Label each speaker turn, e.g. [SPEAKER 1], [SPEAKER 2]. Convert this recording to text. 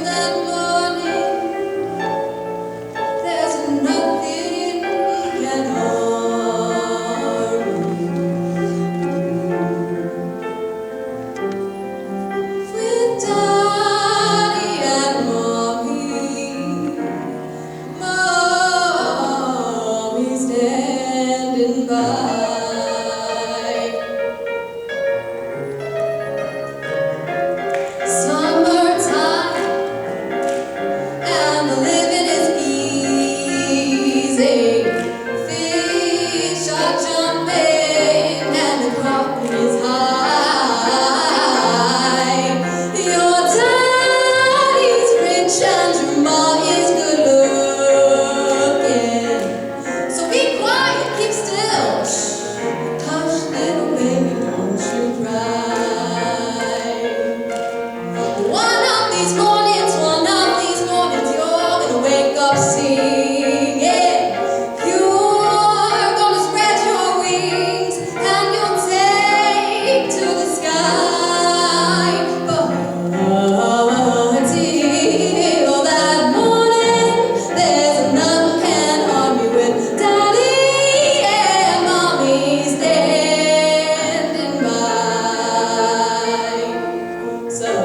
[SPEAKER 1] that morning, there's nothing can harm with Daddy and Mommy's standing by. Summertime and the living is easy. Fish are jumping and the crop is high. Your daddy's rich and your mom is good looking. So be quiet, keep still. Shh. Hush, little baby, don't you cry. One of these mornings, you're gonna wake up singing. You're gonna spread your wings and you'll take to the sky. But until that morning, there's nothing can harm you with Daddy and Mommy standing by. Summertime